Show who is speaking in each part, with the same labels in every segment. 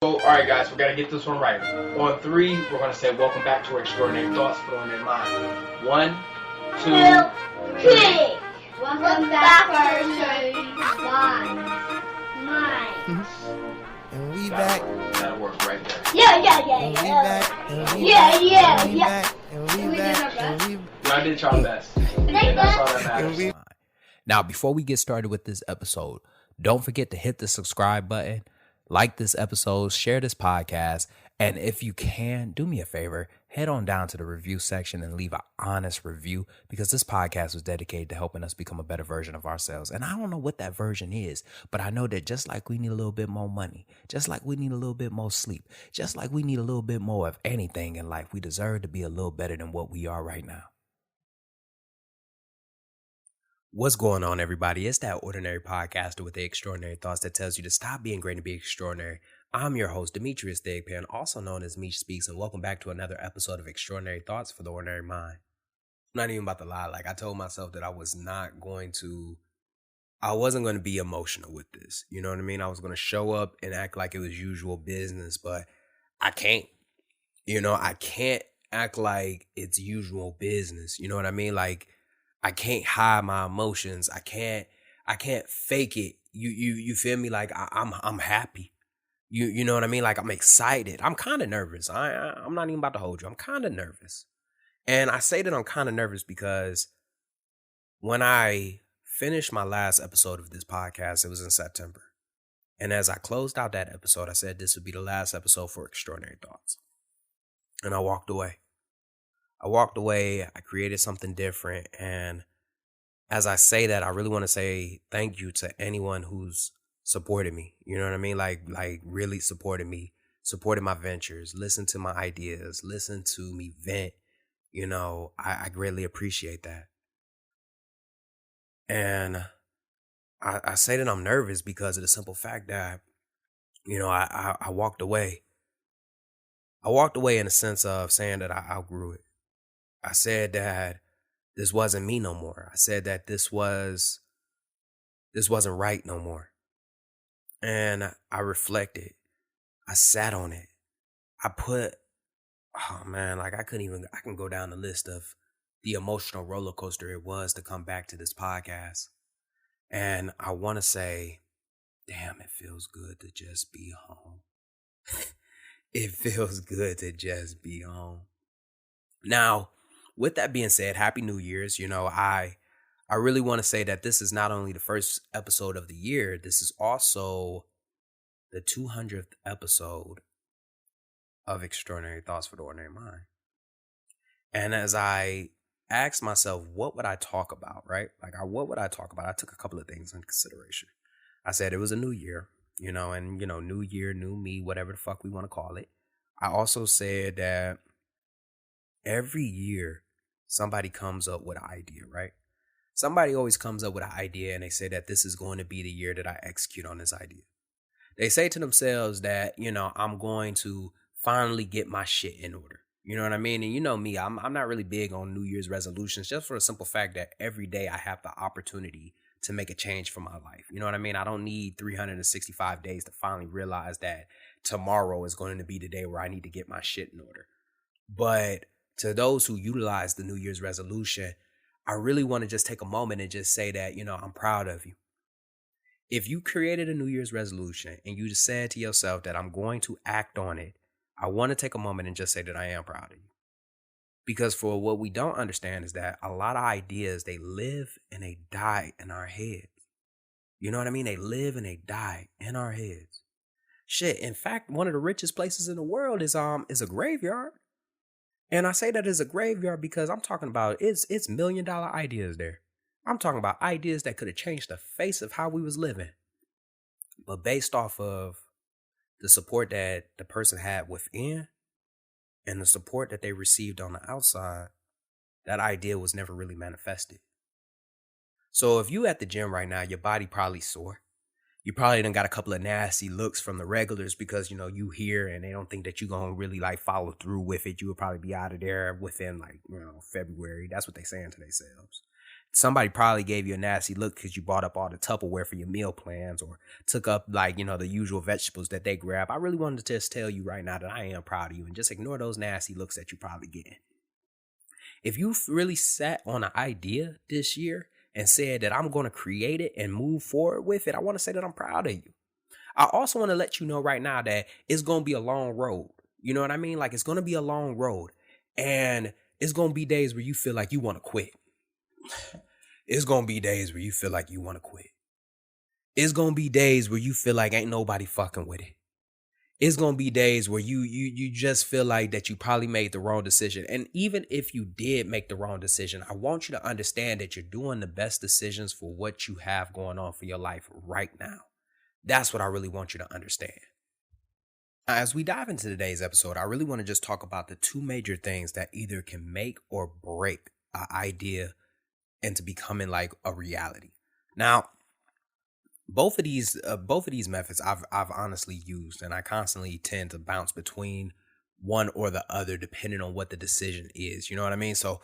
Speaker 1: So, all right, guys, we got to get this one right. On three, we're going to say, welcome back to Extraordinary Thoughts for on their mind. 1, 2, 3.
Speaker 2: Welcome back to Extraordinary Minds.
Speaker 3: And we back.
Speaker 1: That'll work right there.
Speaker 2: Yeah.
Speaker 3: And we back. And we
Speaker 2: Yeah.
Speaker 3: back. And we back. And we
Speaker 1: Y'all did y'all best. And that's all that matters.
Speaker 4: Now, before we get started with this episode, don't forget to hit the subscribe button, like this episode, share this podcast, and if you can, do me a favor, head on down to the review section and leave an honest review, because this podcast was dedicated to helping us become a better version of ourselves. And I don't know what that version is, but I know that just like we need a little bit more money, just like we need a little bit more sleep, just like we need a little bit more of anything in life, we deserve to be a little better than what we are right now. What's going on, everybody? It's that ordinary podcaster with the extraordinary thoughts that tells you to stop being great and be extraordinary. I'm your host, Demetrius Thigpen, also known as Meech Speaks, and welcome back to another episode of Extraordinary Thoughts for the Ordinary Mind. I'm not even about to lie. I told myself that I wasn't going to be emotional with this. You know what I mean? I was going to show up and act like it was usual business, but I can't. I can't act like it's usual business. You know what I mean? I can't hide my emotions. I can't fake it. You feel me? I'm happy. You know what I mean? I'm excited. I'm kind of nervous. I'm not even about to hold you. I'm kind of nervous. And I say that I'm kind of nervous because when I finished my last episode of this podcast, it was in September. And as I closed out that episode, I said this would be the last episode for Extraordinary Thoughts. And I walked away. I created something different. And as I say that, I really want to say thank you to anyone who's supported me. You know what I mean? Like really supported me, supported my ventures, listened to my ideas, listened to me vent. I greatly appreciate that. And I say that I'm nervous because of the simple fact that, I walked away. I walked away in a sense of saying that I outgrew it. I said that this wasn't me no more. I said that this wasn't right no more. And I reflected. I sat on it. I can go down the list of the emotional roller coaster it was to come back to this podcast. And I want to say, damn, it feels good to just be home. It feels good to just be home. Now, with that being said, Happy New Year's. I really want to say that this is not only the first episode of the year, this is also the 200th episode of Extraordinary Thoughts for the Ordinary Mind. And as I asked myself, what would I talk about, right? What would I talk about? I took a couple of things into consideration. I said it was a new year, new year, new me, whatever the fuck we want to call it. I also said that every year somebody comes up with an idea, right? Somebody always comes up with an idea and they say that this is going to be the year that I execute on this idea. They say to themselves that, I'm going to finally get my shit in order. You know what I mean? And you know me, I'm not really big on New Year's resolutions, just for the simple fact that every day I have the opportunity to make a change for my life. You know what I mean? I don't need 365 days to finally realize that tomorrow is going to be the day where I need to get my shit in order. But to those who utilize the New Year's resolution, I really want to just take a moment and just say that, I'm proud of you. If you created a New Year's resolution and you just said to yourself that I'm going to act on it, I want to take a moment and just say that I am proud of you. Because for what we don't understand is that a lot of ideas, they live and they die in our heads. You know what I mean? They live and they die in our heads. Shit, in fact, one of the richest places in the world is a graveyard. And I say that as a graveyard because I'm talking about it's $1 million ideas there. I'm talking about ideas that could have changed the face of how we was living. But based off of the support that the person had within and the support that they received on the outside, that idea was never really manifested. So if you at the gym right now, your body probably sore. You probably done got a couple of nasty looks from the regulars because, you here and they don't think that you're going to really follow through with it. You would probably be out of there within February. That's what they saying to themselves. Somebody probably gave you a nasty look because you bought up all the Tupperware for your meal plans or took up like, the usual vegetables that they grab. I really wanted to just tell you right now that I am proud of you and just ignore those nasty looks that you probably getting. If you really sat on an idea this year and said that I'm going to create it and move forward with it, I want to say that I'm proud of you. I also want to let you know right now that it's going to be a long road. You know what I mean? Like, it's going to be a long road, and it's going to be days where you feel like you want to quit. It's going to be days where you feel like you want to quit. It's going to be days where you feel like ain't nobody fucking with it. It's going to be days where you just feel like that you probably made the wrong decision. And even if you did make the wrong decision, I want you to understand that you're doing the best decisions for what you have going on for your life right now. That's what I really want you to understand. As we dive into today's episode, I really want to just talk about the two major things that either can make or break an idea into becoming like a reality. Now, both of these methods I've honestly used, and I constantly tend to bounce between one or the other depending on what the decision is. You know what I mean? So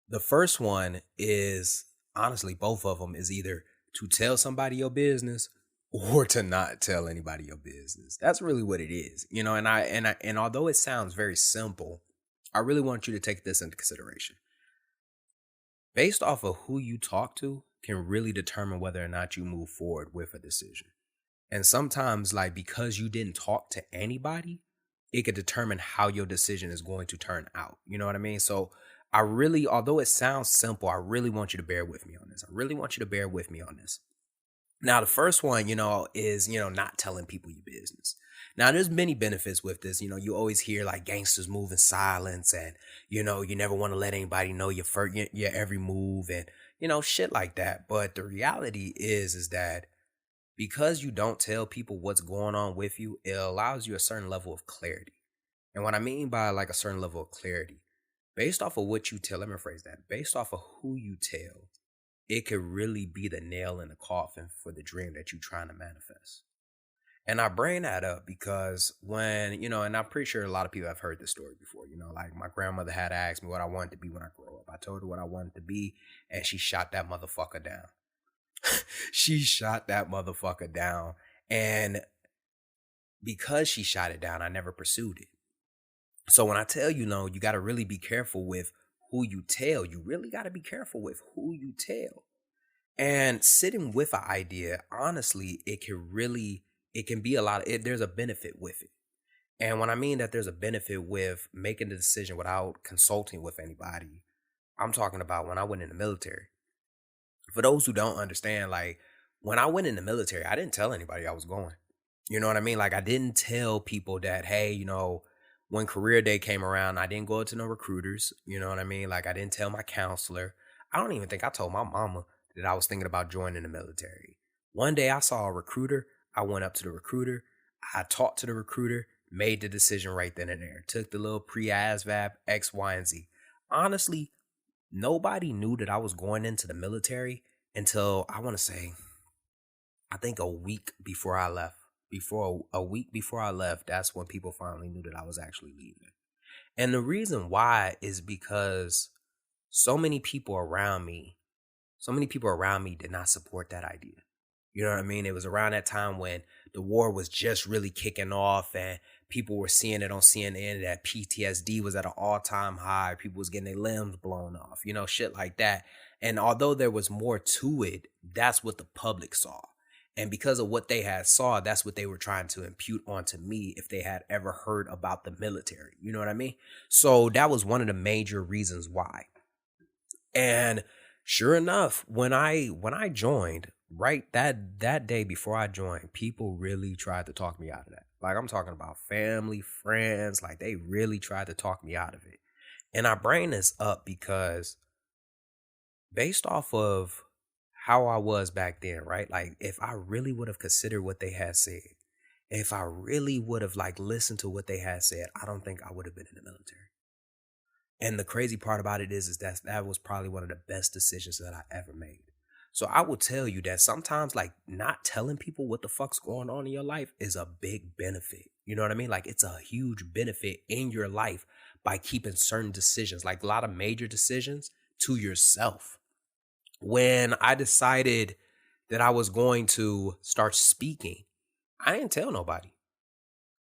Speaker 4: the first one is, honestly, both of them is either to tell somebody your business or to not tell anybody your business. That's really what it is. And although it sounds very simple, I really want you to take this into consideration. Based off of who you talk to can really determine whether or not you move forward with a decision. And sometimes, like, because you didn't talk to anybody, it could determine how your decision is going to turn out. You know what I mean? So I really, although it sounds simple, I really want you to bear with me on this. Now, the first one, is, not telling people your business. Now, there's many benefits with this. You always hear like gangsters move in silence, and, you never want to let anybody know your every move and, shit like that. But the reality is that because you don't tell people what's going on with you, it allows you a certain level of clarity. And what I mean by like a certain level of clarity, based off of what you tell, let me rephrase that, based off of who you tell, it could really be the nail in the coffin for the dream that you're trying to manifest. And I bring that up because when, and I'm pretty sure a lot of people have heard this story before, like my grandmother had asked me what I wanted to be when I grow up. I told her what I wanted to be, and she shot that motherfucker down. She shot that motherfucker down. And because she shot it down, I never pursued it. So when I tell you, you got to really be careful with who you tell. You really got to be careful with who you tell. And sitting with an idea, honestly, it can be there's a benefit with it. And when I mean that there's a benefit with making the decision without consulting with anybody, I'm talking about when I went in the military. For those who don't understand, like when I went in the military, I didn't tell anybody I was going. You know what I mean? Like I didn't tell people that, hey, when career day came around, I didn't go to no recruiters. You know what I mean? Like I didn't tell my counselor. I don't even think I told my mama that I was thinking about joining the military. One day I saw a recruiter. I went up to the recruiter. I talked to the recruiter, made the decision right then and there. Took the little pre-ASVAB, X, Y, and Z. Honestly, nobody knew that I was going into the military until, I think a week before I left. A week before I left, that's when people finally knew that I was actually leaving. And the reason why is because so many people around me did not support that idea. You know what I mean? It was around that time when the war was just really kicking off and people were seeing it on CNN that PTSD was at an all-time high. People was getting their limbs blown off, shit like that. And although there was more to it, that's what the public saw. And because of what they had saw, that's what they were trying to impute onto me if they had ever heard about the military. You know what I mean? So that was one of the major reasons why. And sure enough, when I joined, right, that day before I joined, people really tried to talk me out of that. Like I'm talking about family, friends, like they really tried to talk me out of it. And I bring this up because based off of how I was back then, right? Like if I really would have considered what they had said, if I really would have like listened to what they had said, I don't think I would have been in the military. And the crazy part about it is that was probably one of the best decisions that I ever made. So I will tell you that sometimes like not telling people what the fuck's going on in your life is a big benefit. You know what I mean? Like it's a huge benefit in your life by keeping certain decisions, like a lot of major decisions, to yourself. When I decided that I was going to start speaking, I didn't tell nobody.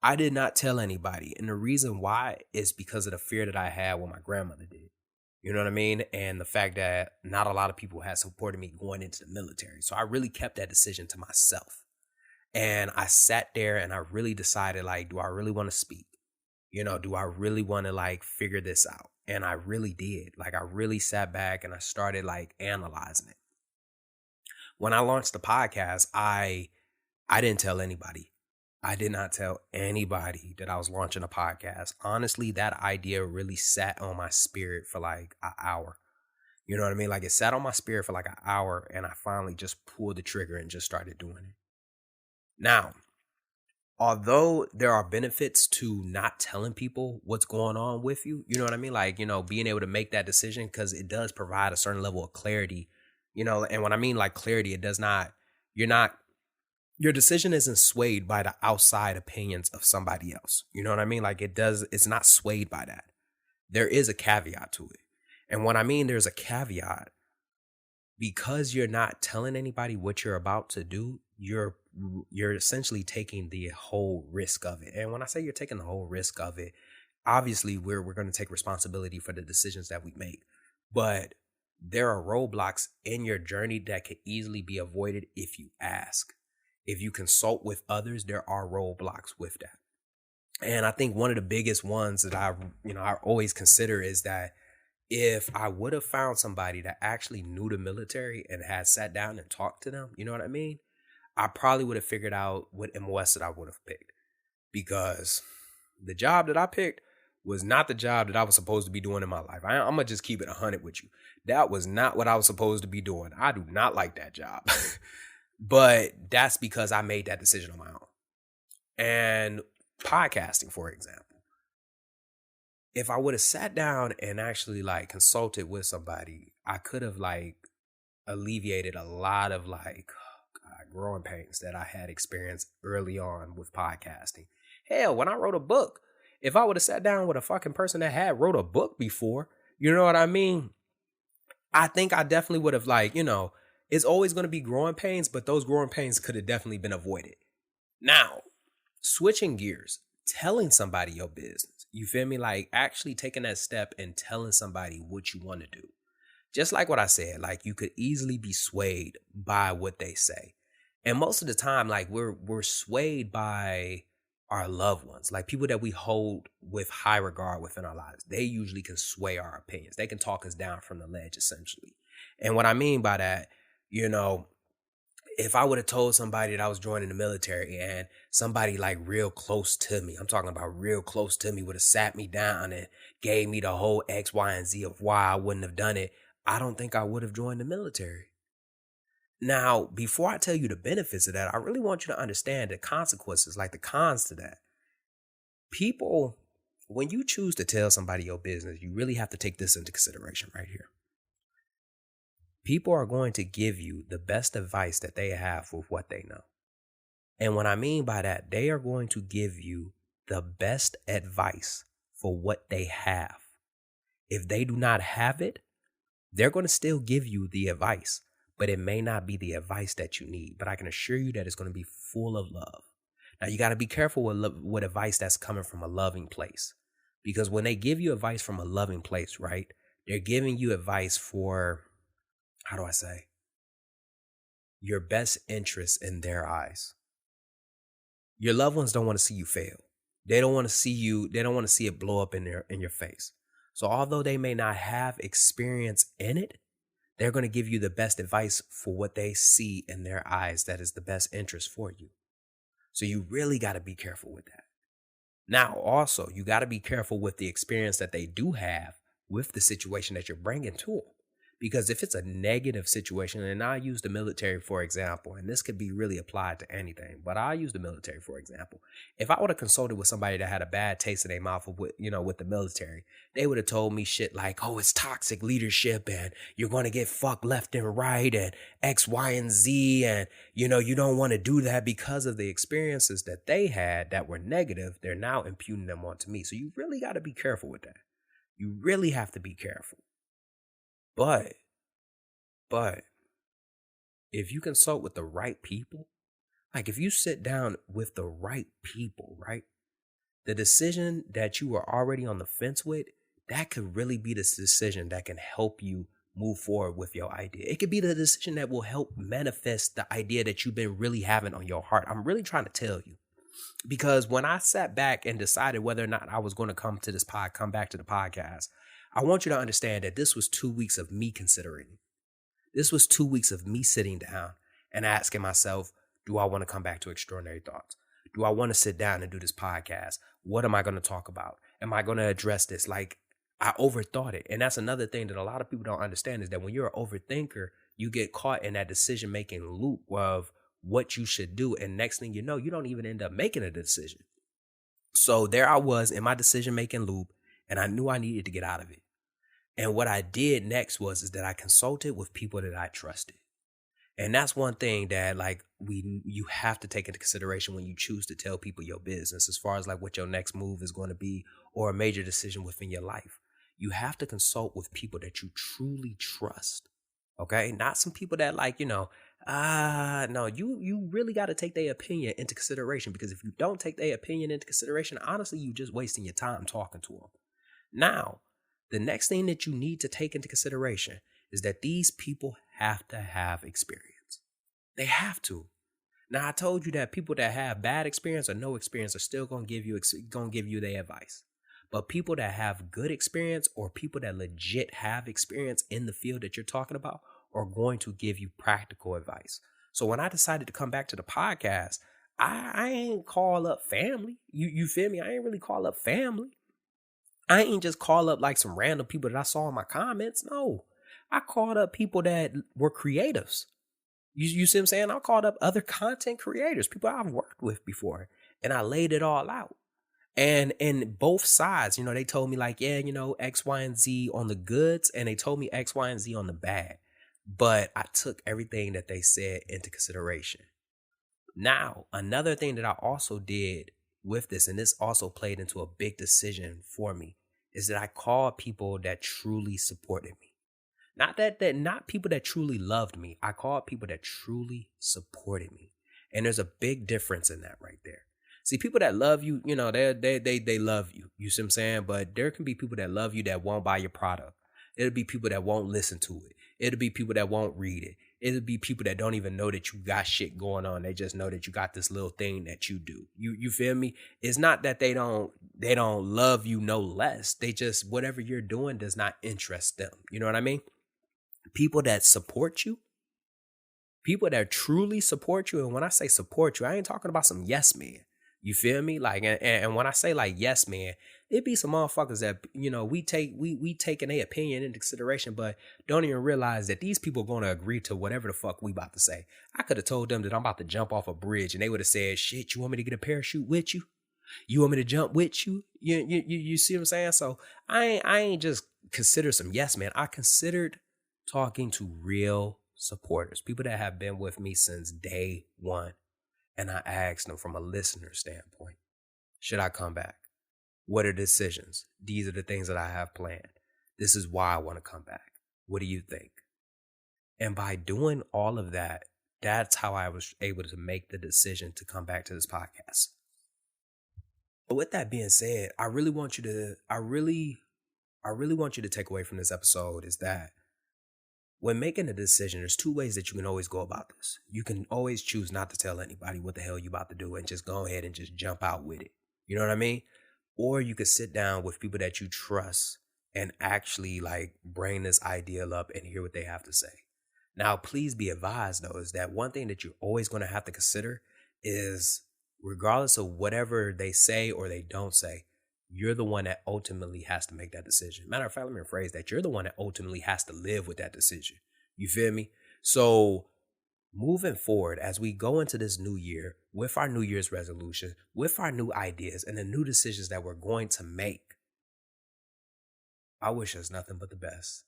Speaker 4: I did not tell anybody. And the reason why is because of the fear that I had when my grandmother did. You know what I mean? And the fact that not a lot of people had supported me going into the military. So I really kept that decision to myself. And I sat there and I really decided, like, do I really want to speak? You know, do I really want to like figure this out? And I really did. Like, I really sat back and I started like analyzing it. When I launched the podcast, I didn't tell anybody. I did not tell anybody that I was launching a podcast. Honestly, that idea really sat on my spirit for like an hour. You know what I mean? Like, it sat on my spirit for like an hour and I finally just pulled the trigger and just started doing it. Now, although there are benefits to not telling people what's going on with you, you know what I mean? Like, you know, being able to make that decision, because it does provide a certain level of clarity, you know, and when I mean like clarity, it does not, your decision isn't swayed by the outside opinions of somebody else. You know what I mean? Like, it's not swayed by that. There is a caveat to it. And when I mean there's a caveat, because you're not telling anybody what you're about to do, you're essentially taking the whole risk of it. And when I say you're taking the whole risk of it, obviously we're going to take responsibility for the decisions that we make. But there are roadblocks in your journey that could easily be avoided if you ask. If you consult with others, there are roadblocks with that. And I think one of the biggest ones that I always consider is that if I would have found somebody that actually knew the military and had sat down and talked to them, you know what I mean? I probably would have figured out what MOS that I would have picked, because the job that I picked was not the job that I was supposed to be doing in my life. I'm going to just keep it 100 with you. That was not what I was supposed to be doing. I do not like that job. But that's because I made that decision on my own. And podcasting, for example, if I would have sat down and actually like consulted with somebody, I could have like alleviated a lot of like growing pains that I had experienced early on with podcasting. Hell, when I wrote a book, if I would have sat down with a fucking person that had wrote a book before, you know what I mean? I think I definitely would have like, you know, it's always going to be growing pains, but those growing pains could have definitely been avoided. Now, switching gears, telling somebody your business, you feel me? Like actually taking that step and telling somebody what you want to do. Just like what I said, like you could easily be swayed by what they say. And most of the time, like we're swayed by our loved ones, like people that we hold with high regard within our lives. They usually can sway our opinions. They can talk us down from the ledge, essentially. And what I mean by that, you know, if I would have told somebody that I was joining the military and somebody like real close to me, I'm talking about real close to me, would have sat me down and gave me the whole X, Y, and Z of why I wouldn't have done it, I don't think I would have joined the military. Now, before I tell you the benefits of that, I really want you to understand the consequences, like the cons to that. People, when you choose to tell somebody your business, you really have to take this into consideration right here. People are going to give you the best advice that they have with what they know. And what I mean by that, they are going to give you the best advice for what they have. If they do not have it, they're going to still give you the advice, but it may not be the advice that you need. But I can assure you that it's going to be full of love. Now, you got to be careful with advice that's coming from a loving place, because when they give you advice from a loving place, right, they're giving you advice for, how do I say, your best interest in their eyes. Your loved ones don't want to see you fail. They don't want to see you. They don't want to see it blow up in your face. So although they may not have experience in it, they're going to give you the best advice for what they see in their eyes that is the best interest for you. So you really got to be careful with that. Now, also, you got to be careful with the experience that they do have with the situation that you're bringing to them. Because if it's a negative situation, and I'll use the military for example, and this could be really applied to anything, but I'll use the military for example. If I would have consulted with somebody that had a bad taste in their mouth with the military, they would have told me shit like, oh, it's toxic leadership and you're going to get fucked left and right and X, Y, and Z. And, you don't want to do that because of the experiences that they had that were negative. They're now imputing them onto me. So you really got to be careful with that. You really have to be careful. But But if you consult with the right people, like if you sit down with the right people, right? The decision that you were already on the fence with, that could really be the decision that can help you move forward with your idea. It could be the decision that will help manifest the idea that you've been really having on your heart. I'm really trying to tell you, because when I sat back and decided whether or not I was going to come back to the podcast, I want you to understand that this was 2 weeks of me considering. This was 2 weeks of me sitting down and asking myself, do I want to come back to Extraordinary Thoughts? Do I want to sit down and do this podcast? What am I going to talk about? Am I going to address this? Like, I overthought it. And that's another thing that a lot of people don't understand, is that when you're an overthinker, you get caught in that decision-making loop of what you should do. And next thing you know, you don't even end up making a decision. So there I was in my decision-making loop, and I knew I needed to get out of it. And what I did next is that I consulted with people that I trusted. And that's one thing that you have to take into consideration when you choose to tell people your business, as far as like what your next move is going to be or a major decision within your life. You have to consult with people that you truly trust. Okay. Not some people that no, you really got to take their opinion into consideration, because if you don't take their opinion into consideration, honestly, you just wasting your time talking to them. Now, the next thing that you need to take into consideration is that these people have to have experience. They have to. Now, I told you that people that have bad experience or no experience are still going to give you their advice. But people that have good experience, or people that legit have experience in the field that you're talking about, are going to give you practical advice. So when I decided to come back to the podcast, I ain't call up family. You feel me? I ain't really call up family. I ain't just call up like some random people that I saw in my comments. No, I called up people that were creatives. You see what I'm saying? I called up other content creators, people I've worked with before, and I laid it all out. And in both sides, they told me X, Y, and Z on the goods, and they told me X, Y, and Z on the bad. But I took everything that they said into consideration. Now, another thing that I also did with this, and this also played into a big decision for me, is that I called people that truly supported me. Not people that truly loved me. I called people that truly supported me. And there's a big difference in that right there. See, people that love you, they love you. You see what I'm saying? But there can be people that love you that won't buy your product. It'll be people that won't listen to it. It'll be people that won't read it. It'll be people that don't even know that you got shit going on. They just know that you got this little thing that you do. You feel me? It's not that they don't love you no less. They just, whatever you're doing does not interest them. You know what I mean? People that support you, people that truly support you. And when I say support you, I ain't talking about some yes man. You feel me? And when I say yes man, it be some motherfuckers that, we taking their opinion into consideration, but don't even realize that these people are going to agree to whatever the fuck we about to say. I could have told them that I'm about to jump off a bridge, and they would have said, shit, you want me to get a parachute with you? You want me to jump with you? You see what I'm saying? So I ain't just consider some yes man. I considered talking to real supporters, people that have been with me since day one. And I asked them from a listener standpoint, should I come back? What are decisions? These are the things that I have planned. This is why I want to come back. What do you think? And by doing all of that, that's how I was able to make the decision to come back to this podcast. But with that being said, I really want you to take away from this episode is that when making a decision, there's two ways that you can always go about this. You can always choose not to tell anybody what the hell you're about to do and just go ahead and just jump out with it. You know what I mean? Or you could sit down with people that you trust and actually bring this idea up and hear what they have to say. Now, please be advised, though, is that one thing that you're always going to have to consider is, regardless of whatever they say or they don't say, you're the one that ultimately has to make that decision. Matter of fact, let me rephrase that. You're the one that ultimately has to live with that decision. You feel me? So moving forward, as we go into this new year with our New Year's resolution, with our new ideas and the new decisions that we're going to make, I wish us nothing but the best.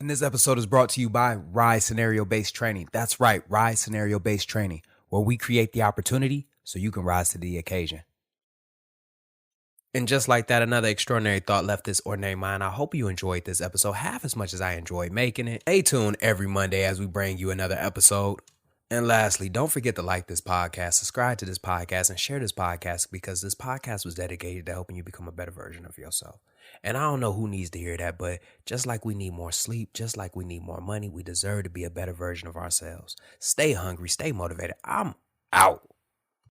Speaker 5: And this episode is brought to you by Rise Scenario-Based Training. That's right, Rise Scenario-Based Training, where we create the opportunity so you can rise to the occasion.
Speaker 4: And just like that, another extraordinary thought left this ordinary mind. I hope you enjoyed this episode half as much as I enjoyed making it. Stay tuned every Monday as we bring you another episode. And lastly, don't forget to like this podcast, subscribe to this podcast, and share this podcast, because this podcast was dedicated to helping you become a better version of yourself. And I don't know who needs to hear that, but just like we need more sleep, just like we need more money, we deserve to be a better version of ourselves. Stay hungry, stay motivated. I'm out.